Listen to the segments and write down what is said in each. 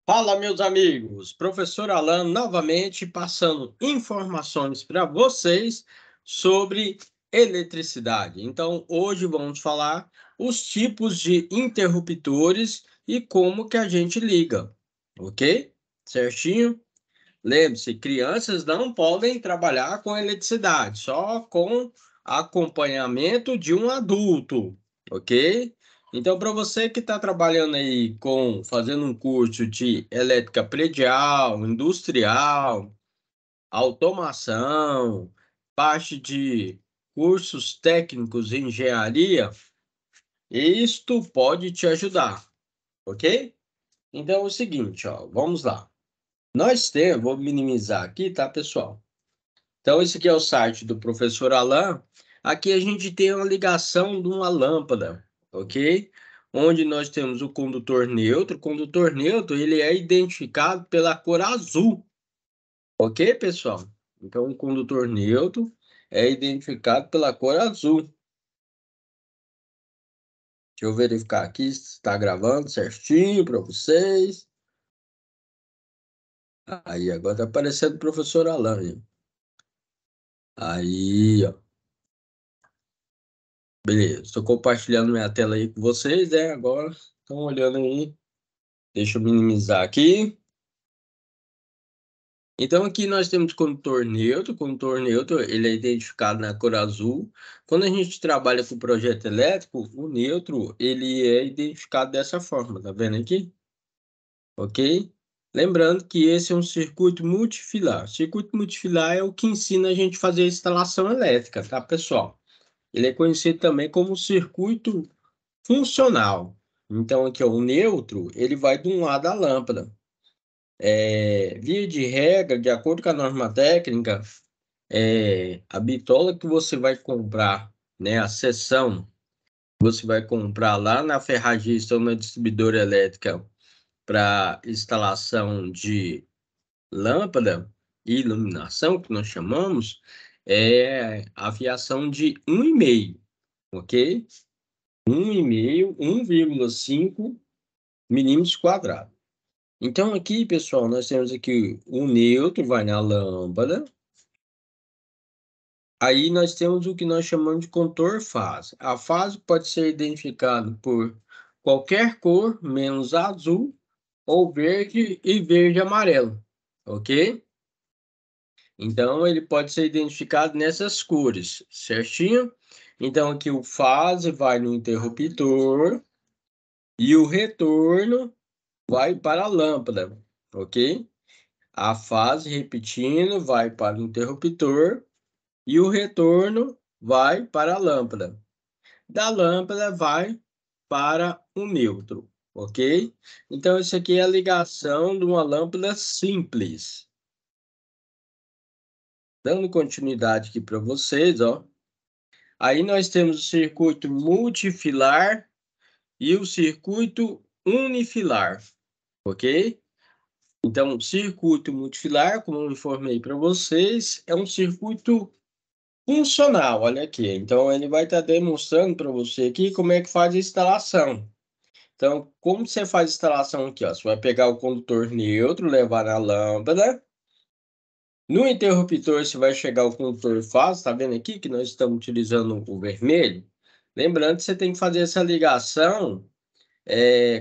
Fala, meus amigos! Professor Alan novamente passando informações para vocês sobre eletricidade. Então, hoje vamos falar os tipos de interruptores e como que a gente liga, ok? Certinho? Lembre-se, crianças não podem trabalhar com eletricidade, só com acompanhamento de um adulto, ok? Então, para você que está trabalhando aí fazendo um curso de elétrica predial, industrial, automação, parte de cursos técnicos em engenharia, isto pode te ajudar, ok? Então, é o seguinte, ó, vamos lá. Vou minimizar aqui, tá, pessoal? Então, esse aqui é o site do professor Alan. Aqui a gente tem uma ligação de uma lâmpada, ok? Onde nós temos o condutor neutro. O condutor neutro, ele é identificado pela cor azul, ok, pessoal? Então, o condutor neutro é identificado pela cor azul. Deixa eu verificar aqui se está gravando certinho para vocês. Aí, agora está aparecendo o professor Alan, hein? Aí, ó. Beleza, estou compartilhando minha tela aí com vocês, né? Agora estão olhando aí. Deixa eu minimizar aqui. Então, aqui nós temos condutor neutro. Condutor neutro, ele é identificado na cor azul. Quando a gente trabalha com projeto elétrico, o neutro, ele é identificado dessa forma, tá vendo aqui? Ok? Lembrando que esse é um circuito multifilar. Circuito multifilar é o que ensina a gente a fazer a instalação elétrica, tá, pessoal? Ele é conhecido também como circuito funcional. Então, aqui, ó, o neutro, ele vai de um lado da lâmpada. Via de regra, de acordo com a norma técnica, a bitola que você vai comprar, né, a seção que você vai comprar lá na ferragista ou na distribuidora elétrica para instalação de lâmpada e iluminação, que nós chamamos, é a fiação de 1,5, ok? 1,5, 1,5 milímetros quadrados. Então, aqui, pessoal, nós temos aqui o neutro, vai na lâmpada. Aí nós temos o que nós chamamos de contor fase. A fase pode ser identificada por qualquer cor, menos azul, ou verde e verde e amarelo, ok? Então, ele pode ser identificado nessas cores, certinho? Então, aqui o fase vai no interruptor e o retorno vai para a lâmpada, ok? A fase, repetindo, vai para o interruptor e o retorno vai para a lâmpada. Da lâmpada vai para o neutro, ok? Então, isso aqui é a ligação de uma lâmpada simples. Dando continuidade aqui para vocês, ó. Aí nós temos o circuito multifilar e o circuito unifilar, ok? Então, circuito multifilar, como eu informei para vocês, é um circuito funcional. Olha aqui. Então, ele vai estar demonstrando para você aqui como é que faz a instalação. Então, como você faz a instalação aqui? Ó? Você vai pegar o condutor neutro, levar na lâmpada. No interruptor, você vai chegar o condutor fase. Está vendo aqui que nós estamos utilizando o vermelho? Lembrando que você tem que fazer essa ligação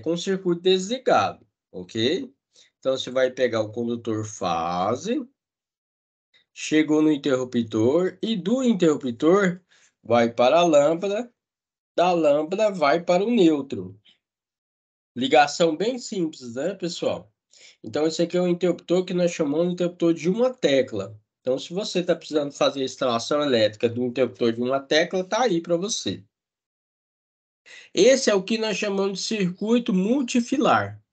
com o circuito desligado, ok? Então, você vai pegar o condutor fase, chegou no interruptor e do interruptor vai para a lâmpada, da lâmpada vai para o neutro. Ligação bem simples, né, pessoal? Então, esse aqui é um interruptor que nós chamamos de interruptor de uma tecla. Então, se você está precisando fazer a instalação elétrica do interruptor de uma tecla, tá aí para você. Esse é o que nós chamamos de circuito multifilar.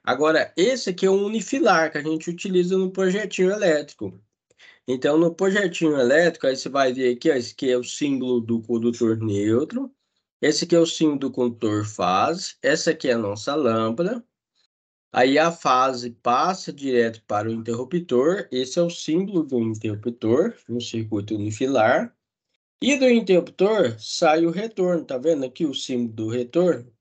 Agora, esse aqui é um unifilar que a gente utiliza no projetinho elétrico. Então, no projetinho elétrico, aí você vai ver aqui, ó, esse aqui é o símbolo do condutor neutro. Esse aqui é o símbolo do condutor fase. Essa aqui é a nossa lâmpada. Aí a fase passa direto para o interruptor. Esse é o símbolo do interruptor, no circuito unifilar. E do interruptor sai o retorno. Tá vendo aqui o símbolo do retorno?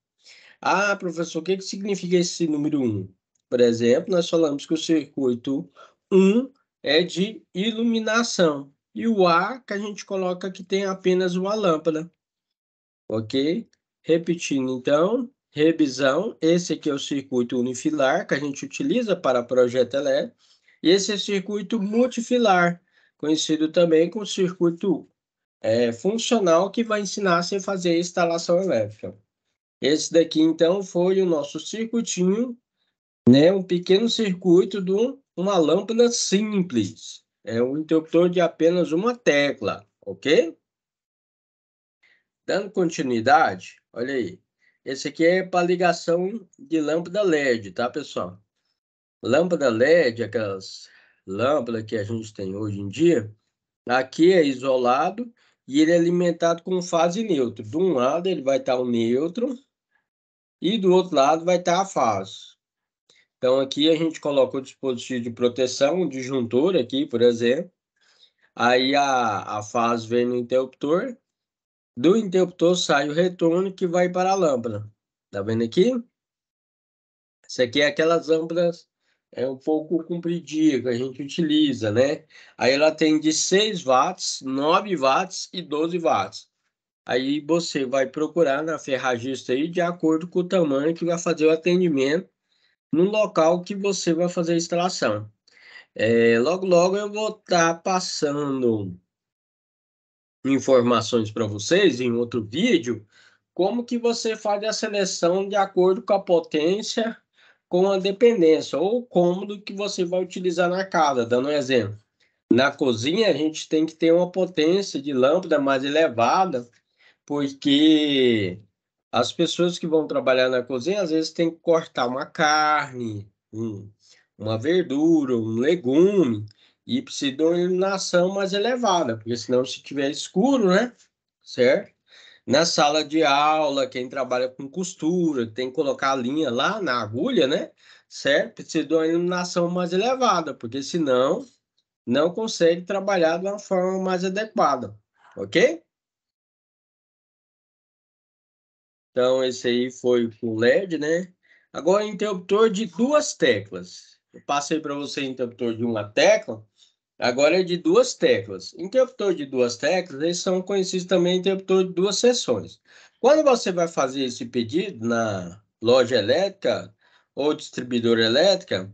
Ah, professor, o que significa esse número 1? por exemplo, nós falamos que o circuito 1 é de iluminação. E o A, que a gente coloca que tem apenas uma lâmpada. Ok? Repetindo, então, revisão. Esse aqui é o circuito unifilar, que a gente utiliza para projeto elétrico. E esse é o circuito multifilar, conhecido também como circuito funcional, que vai ensinar você a fazer a instalação elétrica. Esse daqui, então, foi o nosso circuitinho, né? Um pequeno circuito de uma lâmpada simples. É um interruptor de apenas uma tecla, ok? Dando continuidade, olha aí. Esse aqui é para ligação de lâmpada LED, tá, pessoal? Lâmpada LED, aquelas lâmpadas que a gente tem hoje em dia, aqui é isolado e ele é alimentado com fase neutra. De um lado ele vai estar o neutro e do outro lado vai estar a fase. Então aqui a gente coloca o dispositivo de proteção, um disjuntor aqui, por exemplo. Aí a fase vem no interruptor. Do interruptor sai o retorno que vai para a lâmpada. Tá vendo aqui? Isso aqui é aquelas lâmpadas um pouco compridinha que a gente utiliza, né? Aí ela tem de 6 watts, 9 watts e 12 watts. Aí você vai procurar na ferragista aí de acordo com o tamanho que vai fazer o atendimento no local que você vai fazer a instalação. Logo, logo eu vou estar passando informações para vocês em outro vídeo, como que você faz a seleção de acordo com a potência, com a dependência, ou o cômodo que você vai utilizar na casa, dando um exemplo. Na cozinha, a gente tem que ter uma potência de lâmpada mais elevada, porque as pessoas que vão trabalhar na cozinha, às vezes tem que cortar uma carne, uma verdura, um legume, e precisa de uma iluminação mais elevada, porque senão se tiver escuro, né? Certo? Na sala de aula, quem trabalha com costura, tem que colocar a linha lá na agulha, né? Certo? Precisa de uma iluminação mais elevada, porque senão não consegue trabalhar de uma forma mais adequada, ok? Então, esse aí foi com LED, né? Agora, interruptor de duas teclas. Eu passei para você interruptor de uma tecla, agora é de duas teclas. Interruptor de duas teclas, eles são conhecidos também interruptor de duas seções. Quando você vai fazer esse pedido na loja elétrica ou distribuidora elétrica,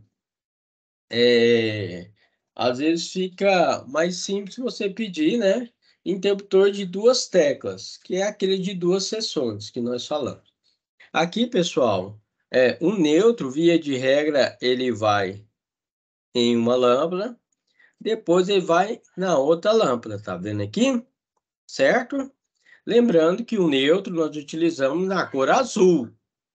é, às vezes fica mais simples você pedir, né? Interruptor de duas teclas, que é aquele de duas seções que nós falamos. Aqui, pessoal, o neutro, via de regra, ele vai em uma lâmpada, depois ele vai na outra lâmpada, tá vendo aqui? Certo? Lembrando que o neutro nós utilizamos na cor azul,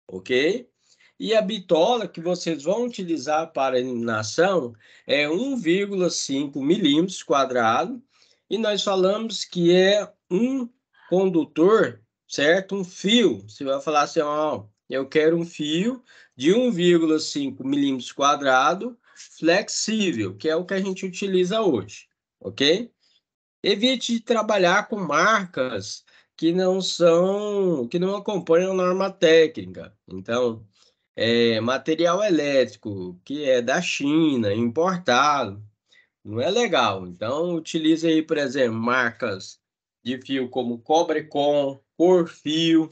ok? E a bitola que vocês vão utilizar para iluminação é 1,5 milímetros quadrado, e nós falamos que é um condutor, certo? Um fio. Você vai falar assim, ó, eu quero um fio de 1,5 milímetros quadrado flexível, que é o que a gente utiliza hoje, ok? Evite de trabalhar com marcas que não acompanham a norma técnica. Então, material elétrico que é da China, importado, não é legal. Então, utilize aí, por exemplo, marcas de fio como Cobrecon, Corfil,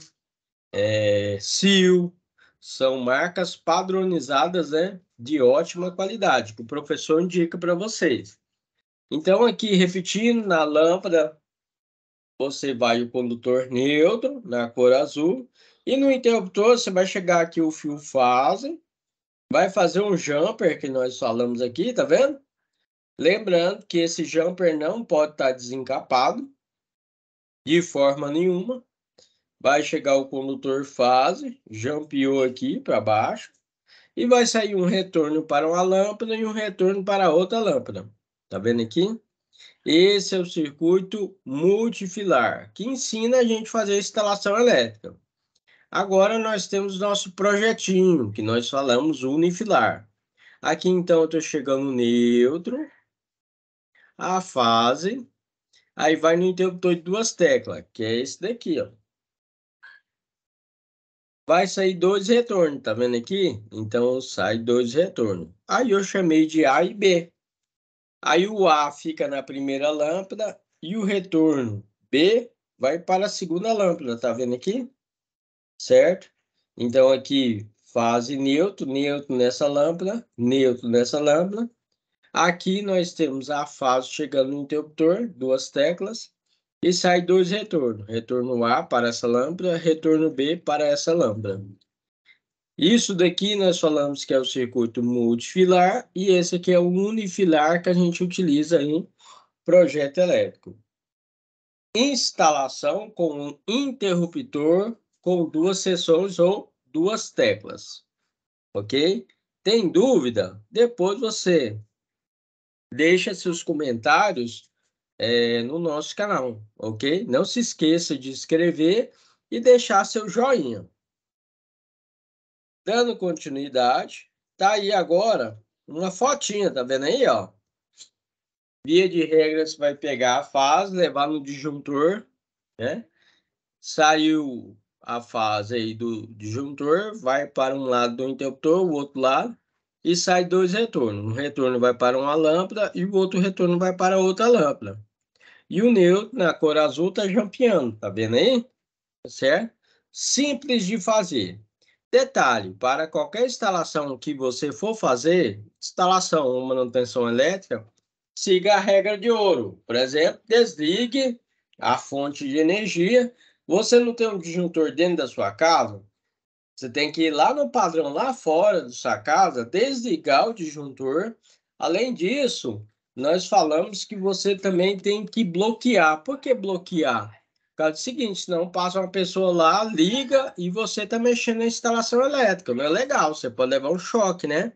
Sil, são marcas padronizadas, né, de ótima qualidade, que o professor indica para vocês. Então, aqui, repetindo, na lâmpada, você vai o condutor neutro, na cor azul, e no interruptor você vai chegar aqui o fio fase, vai fazer um jumper que nós falamos aqui, tá vendo? Lembrando que esse jumper não pode estar desencapado de forma nenhuma. Vai chegar o condutor fase, jumpeou aqui para baixo, e vai sair um retorno para uma lâmpada e um retorno para outra lâmpada. Tá vendo aqui? Esse é o circuito multifilar, que ensina a gente a fazer a instalação elétrica. Agora nós temos nosso projetinho, que nós falamos unifilar. Aqui então eu estou chegando no neutro, a fase, aí vai no interruptor de duas teclas, que é esse daqui, ó. vai sair 2 retornos, tá vendo aqui? Então, sai 2 retornos. Aí eu chamei de A e B. Aí o A fica na primeira lâmpada e o retorno B vai para a segunda lâmpada, tá vendo aqui? Certo? Então, aqui, fase neutro, neutro nessa lâmpada, neutro nessa lâmpada. Aqui nós temos a fase chegando no interruptor, 2 teclas, e sai 2 retornos. Retorno A para essa lâmpada, retorno B para essa lâmpada. Isso daqui nós falamos que é o circuito multifilar, e esse aqui é o unifilar que a gente utiliza em projeto elétrico. Instalação com um interruptor com 2 seções ou 2 teclas, ok? Tem dúvida? Depois você deixa seus comentários no nosso canal, ok? Não se esqueça de inscrever e deixar seu joinha. Dando continuidade, tá aí agora uma fotinha, tá vendo aí, ó? Via de regra, você vai pegar a fase, levar no disjuntor, né? Saiu a fase aí do disjuntor, vai para um lado do interruptor, o outro lado, e sai 2 retornos. Um retorno vai para uma lâmpada e o outro retorno vai para outra lâmpada. E o neutro, na cor azul, está jampeando, tá vendo aí? Certo? Simples de fazer. Detalhe, para qualquer instalação que você for fazer, instalação ou manutenção elétrica, siga a regra de ouro. Por exemplo, desligue a fonte de energia. Você não tem um disjuntor dentro da sua casa? Você tem que ir lá no padrão, lá fora da sua casa, desligar o disjuntor. Além disso, nós falamos que você também tem que bloquear. Por que bloquear? Por causa do seguinte, senão passa uma pessoa lá, liga e você está mexendo na instalação elétrica. Não é legal, você pode levar um choque, né?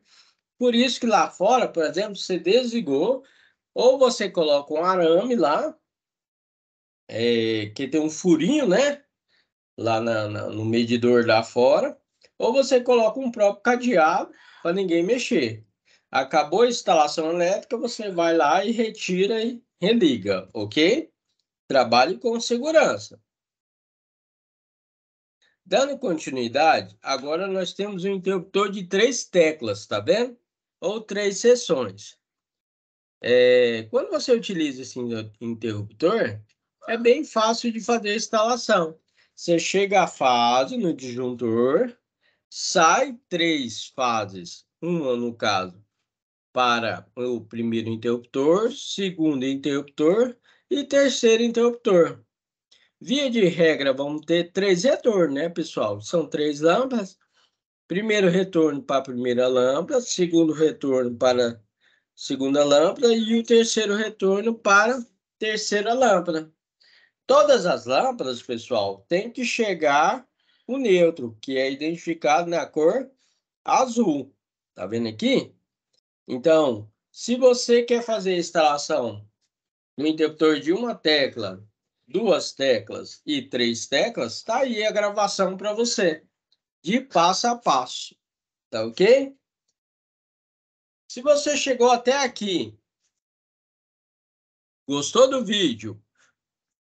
Por isso que lá fora, por exemplo, você desligou, ou você coloca um arame lá, que tem um furinho, né? Lá no medidor lá fora, ou você coloca um próprio cadeado para ninguém mexer. Acabou a instalação elétrica, você vai lá e retira e religa, ok? Trabalhe com segurança. Dando continuidade, agora nós temos um interruptor de 3 teclas, tá vendo? Ou 3 seções. Quando você utiliza esse interruptor, é bem fácil de fazer a instalação. Você chega à fase no disjuntor, sai 3 fases, uma no caso para o primeiro interruptor, segundo interruptor e terceiro interruptor. Via de regra, vamos ter 3 retornos, né, pessoal? São 3 lâmpadas. Primeiro retorno para a primeira lâmpada, segundo retorno para a segunda lâmpada e o terceiro retorno para a terceira lâmpada. Todas as lâmpadas, pessoal, tem que chegar o neutro, que é identificado na cor azul. Tá vendo aqui? Então, se você quer fazer a instalação no interruptor de uma tecla, 2 teclas e 3 teclas, tá aí a gravação para você, de passo a passo. Tá ok? Se você chegou até aqui, gostou do vídeo,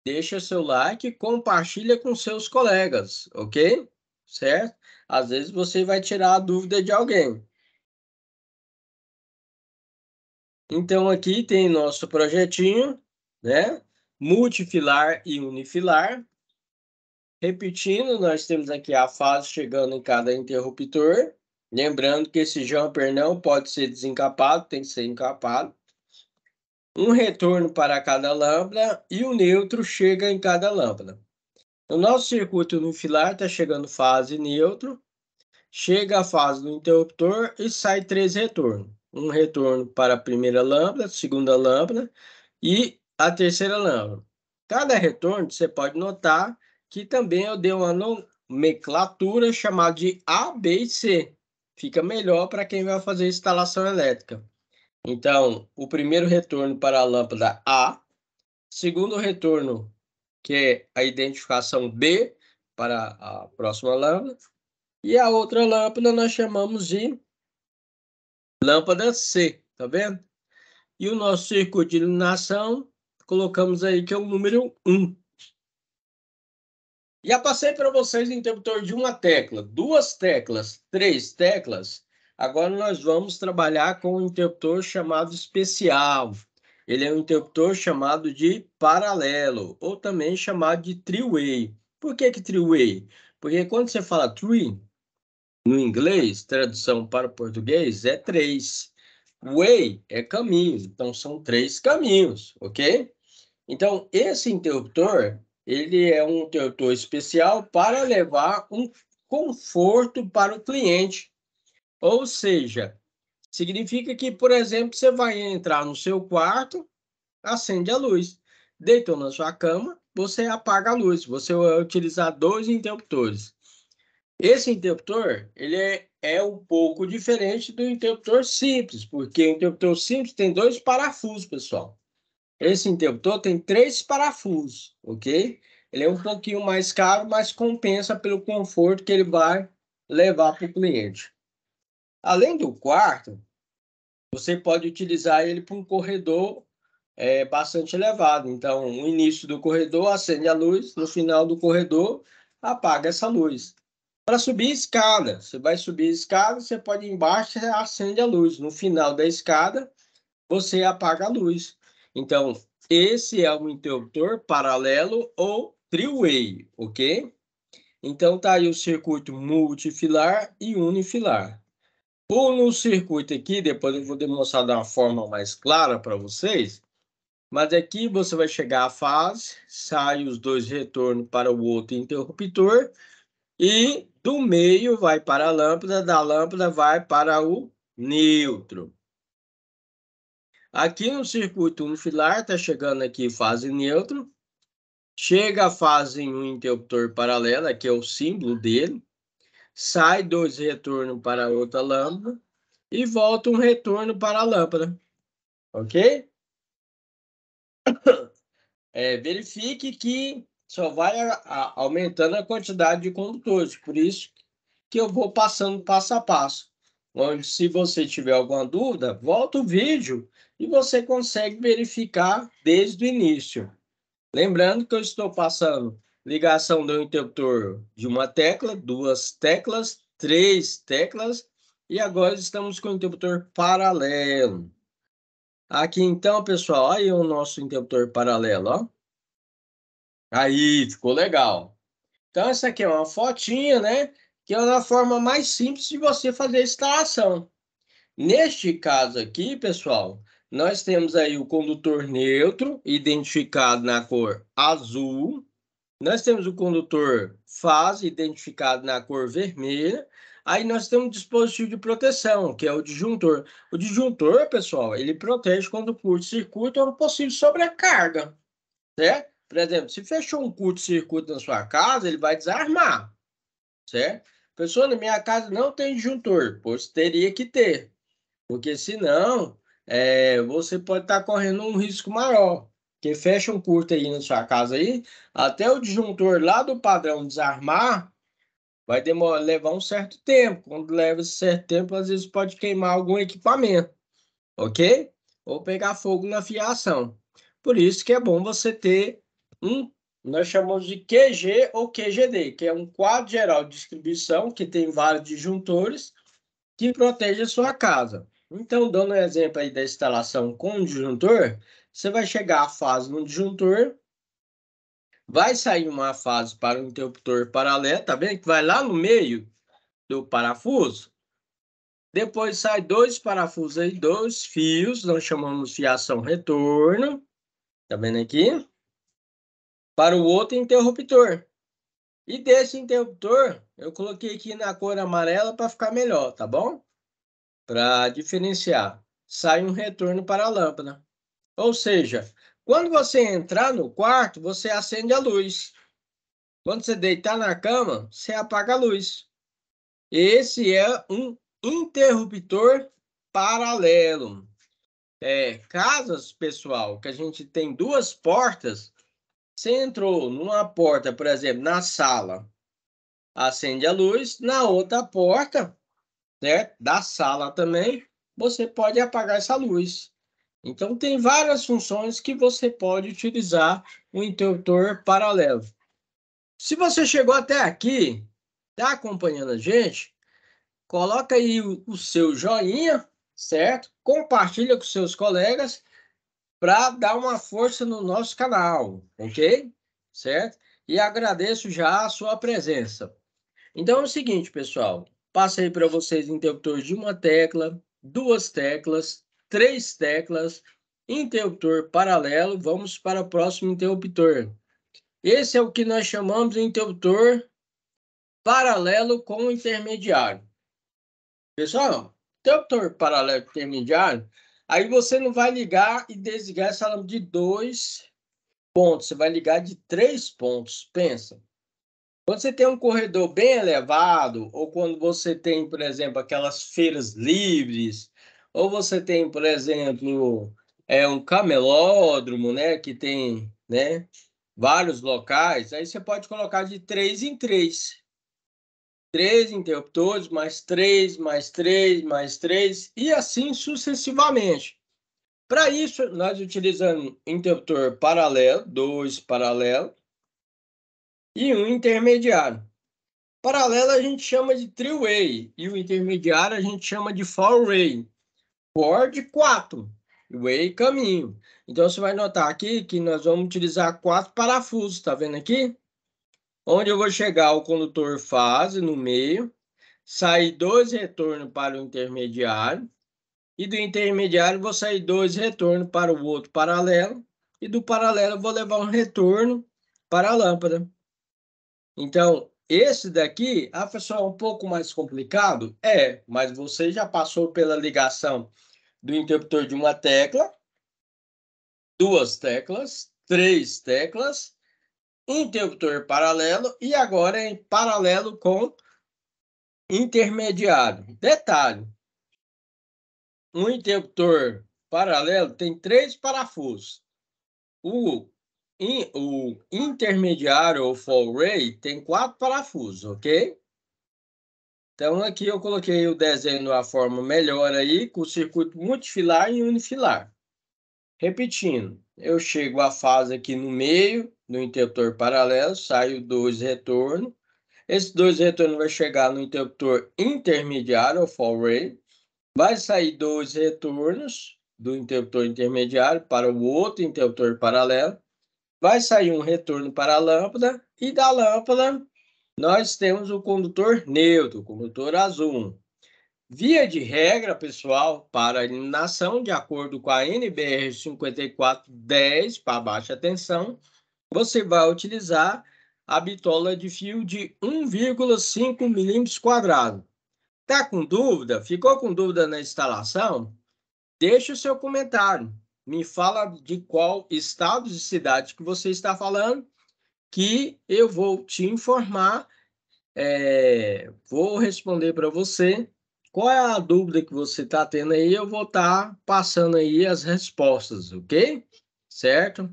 deixa seu like e compartilha com seus colegas, ok? Certo? Às vezes você vai tirar a dúvida de alguém. Então, aqui tem nosso projetinho, né? Multifilar e unifilar. Repetindo, nós temos aqui a fase chegando em cada interruptor. Lembrando que esse jumper não pode ser desencapado, tem que ser encapado. Um retorno para cada lâmpada e o neutro chega em cada lâmpada. O nosso circuito unifilar está chegando fase neutro, chega a fase do interruptor e sai 3 retornos. Um retorno para a primeira lâmpada, segunda lâmpada e a terceira lâmpada. Cada retorno, você pode notar que também eu dei uma nomenclatura chamada de A, B e C. Fica melhor para quem vai fazer instalação elétrica. Então, o primeiro retorno para a lâmpada A, segundo retorno, que é a identificação B para a próxima lâmpada, e a outra lâmpada nós chamamos de lâmpada C, tá vendo? E o nosso circuito de iluminação, colocamos aí que é o número 1. Já passei para vocês o interruptor de uma tecla, duas teclas, três teclas. Agora nós vamos trabalhar com um interruptor chamado especial. Ele é um interruptor chamado de paralelo, ou também chamado de three-way. Por que three-way? Porque quando você fala three, no inglês, tradução para o português, é três. Way é caminho, então são três caminhos, ok? Então, esse interruptor, ele é um interruptor especial para levar um conforto para o cliente. Ou seja, significa que, por exemplo, você vai entrar no seu quarto, acende a luz. Deitou na sua cama, você apaga a luz. Você vai utilizar dois interruptores. Esse interruptor, ele é um pouco diferente do interruptor simples, porque o interruptor simples tem dois parafusos, pessoal. Esse interruptor tem três parafusos, ok? Ele é um pouquinho mais caro, mas compensa pelo conforto que ele vai levar para o cliente. Além do quarto, você pode utilizar ele para um corredor bastante elevado. Então, no início do corredor, acende a luz, no final do corredor, apaga essa luz. Para subir escada, você vai subir a escada, você pode ir embaixo e acende a luz. No final da escada, você apaga a luz. Então, esse é um interruptor paralelo ou three-way, ok? Então, tá aí o circuito multifilar e unifilar. No circuito aqui, depois eu vou demonstrar de uma forma mais clara para vocês, mas aqui você vai chegar à fase, sai os dois retornos para o outro interruptor e do meio vai para a lâmpada, da lâmpada vai para o neutro. Aqui no circuito unifilar, está chegando aqui fase neutro, chega a fase em um interruptor paralelo, que é o símbolo dele, sai dois retornos para a outra lâmpada e volta um retorno para a lâmpada, ok? Verifique que só vai aumentando a quantidade de condutores, por isso que eu vou passando passo a passo. Onde, se você tiver alguma dúvida, volta o vídeo e você consegue verificar desde o início. Lembrando que eu estou passando ligação do interruptor de uma tecla, duas teclas, três teclas, e agora estamos com o interruptor paralelo. Aqui então, pessoal, aí o nosso interruptor paralelo, ó. Aí, ficou legal. Então, essa aqui é uma fotinha, né? Que é uma forma mais simples de você fazer a instalação. Neste caso aqui, pessoal, nós temos aí o condutor neutro, identificado na cor azul. Nós temos o condutor fase, identificado na cor vermelha. Aí nós temos o dispositivo de proteção, que é o disjuntor. O disjuntor, pessoal, ele protege contra o curto-circuito ou uma possível sobrecarga, certo? Por exemplo, se fechou um curto-circuito na sua casa, ele vai desarmar, certo? Pessoal, na minha casa não tem disjuntor, pois teria que ter, porque senão você pode estar correndo um risco maior. Porque fecha um curto aí na sua casa aí, até o disjuntor lá do padrão desarmar, vai levar um certo tempo. Quando leva esse certo tempo, às vezes pode queimar algum equipamento, ok? Ou pegar fogo na fiação. Por isso que é bom você ter nós chamamos de QG ou QGD, que é um quadro geral de distribuição, que tem vários disjuntores, que protege a sua casa. Então, dando um exemplo aí da instalação com o disjuntor, você vai chegar à fase no disjuntor, vai sair uma fase para o interruptor paralelo, tá vendo? Que vai lá no meio do parafuso. Depois sai dois parafusos aí, dois fios, nós chamamos de fiação retorno, tá vendo aqui? Para o outro interruptor. E desse interruptor, eu coloquei aqui na cor amarela para ficar melhor, tá bom? Para diferenciar. Sai um retorno para a lâmpada. Ou seja, quando você entrar no quarto, você acende a luz. Quando você deitar na cama, você apaga a luz. Esse é um interruptor paralelo. Casas, pessoal, que a gente tem duas portas. Você entrou numa porta, por exemplo, na sala, acende a luz. Na outra porta, certo? Da sala também, você pode apagar essa luz. Então, tem várias funções que você pode utilizar o interruptor paralelo. Se você chegou até aqui, está acompanhando a gente, coloca aí o seu joinha, certo? Compartilha com seus colegas para dar uma força no nosso canal, ok? Certo? E agradeço já a sua presença. Então é o seguinte, pessoal, passei para vocês interruptores de uma tecla, duas teclas, três teclas, interruptor paralelo, vamos para o próximo interruptor. Esse é o que nós chamamos de interruptor paralelo com intermediário. Pessoal, interruptor paralelo com intermediário, aí você não vai ligar e desligar essa lâmpada de 2 pontos, você vai ligar de 3 pontos, pensa. Quando você tem um corredor bem elevado, ou quando você tem, por exemplo, aquelas feiras livres, ou você tem, por exemplo, um camelódromo, né, que tem, né, vários locais, aí você pode colocar de 3 em 3. 3 interruptores, mais 3, mais 3, mais 3, e assim sucessivamente. Para isso, nós utilizamos interruptor paralelo, 2 paralelo, e um intermediário. Paralelo a gente chama de three-way e o intermediário a gente chama de four-way. For de 4, way caminho. Então você vai notar aqui que nós vamos utilizar 4 parafusos, tá vendo aqui? Onde eu vou chegar o condutor fase no meio, sair 2 retornos para o intermediário e do intermediário vou sair 2 retornos para o outro paralelo e do paralelo eu vou levar um retorno para a lâmpada. Então, esse daqui, pessoal, é um pouco mais complicado? É, mas você já passou pela ligação do interruptor de uma tecla, duas teclas, três teclas, interruptor paralelo e agora em paralelo com intermediário. Detalhe, um interruptor paralelo tem 3 parafusos. O intermediário ou four-way tem 4 parafusos, ok? Então, aqui eu coloquei o desenho de uma forma melhor aí, com o circuito multifilar e unifilar. Repetindo, eu chego à fase aqui no meio do interruptor paralelo, saio 2 retornos. Esses 2 retornos vai chegar no interruptor intermediário, ou four-way. Vai sair 2 retornos do interruptor intermediário para o outro interruptor paralelo. Vai sair um retorno para a lâmpada e da lâmpada nós temos o condutor neutro, o condutor azul. Via de regra, pessoal, para a iluminação, de acordo com a NBR 5410, para baixa tensão, você vai utilizar a bitola de fio de 1,5 milímetros quadrados. Tá com dúvida? Ficou com dúvida na instalação? Deixe o seu comentário. Me fala de qual estado e cidade que você está falando, que eu vou te informar. Vou responder para você. Qual é a dúvida que você está tendo aí? Eu vou estar passando aí as respostas, ok? Certo?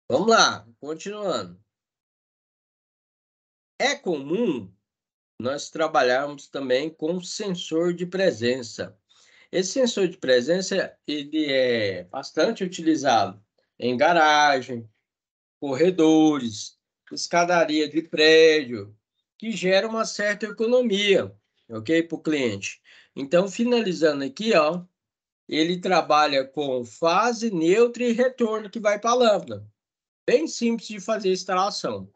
Vamos lá, continuando. É comum nós trabalharmos também com sensor de presença. Esse sensor de presença ele é bastante utilizado em garagem, corredores, escadaria de prédio, que gera uma certa economia, ok, para o cliente. Então, finalizando aqui, ó, ele trabalha com fase, neutra e retorno que vai para a lâmpada. Bem simples de fazer a instalação.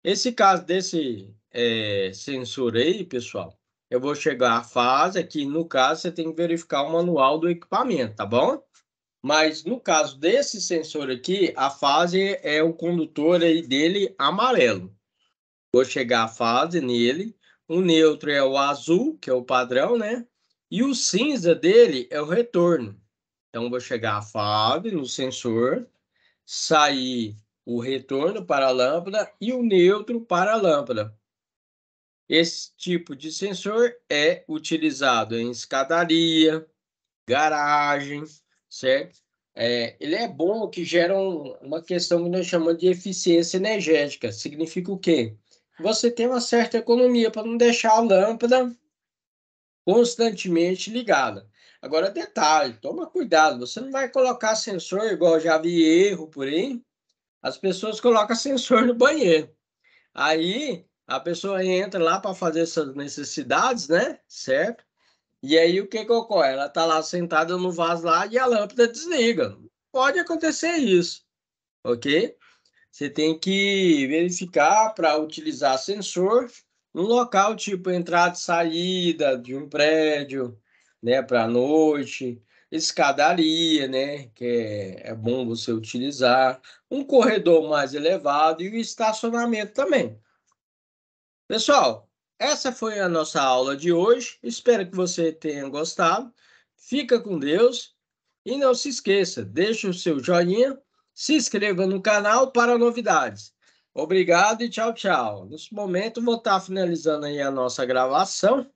Esse caso desse sensor aí, pessoal, eu vou chegar à fase aqui. No caso, você tem que verificar o manual do equipamento, tá bom? Mas no caso desse sensor aqui, a fase é o condutor aí dele amarelo. Vou chegar à fase nele. O neutro é o azul, que é o padrão, né? E o cinza dele é o retorno. Então, vou chegar à fase no sensor, sair o retorno para a lâmpada e o neutro para a lâmpada. Esse tipo de sensor é utilizado em escadaria, garagem, certo? Ele é bom que gera uma questão que nós chamamos de eficiência energética. Significa o quê? Você tem uma certa economia para não deixar a lâmpada constantemente ligada. Agora, detalhe, toma cuidado, você não vai colocar sensor, igual já vi erro por aí, as pessoas colocam sensor no banheiro. Aí a pessoa entra lá para fazer essas necessidades, né? Certo? E aí o que que ocorre? Ela está lá sentada no vaso lá e a lâmpada desliga. Pode acontecer isso, ok? Você tem que verificar para utilizar sensor no local tipo entrada e saída de um prédio, né, para a noite, escadaria, né, que é bom você utilizar, um corredor mais elevado e o estacionamento também. Pessoal, essa foi a nossa aula de hoje. Espero que você tenha gostado. Fica com Deus e não se esqueça, deixe o seu joinha, se inscreva no canal para novidades. Obrigado e tchau, tchau. Nesse momento, vou estar finalizando aí a nossa gravação.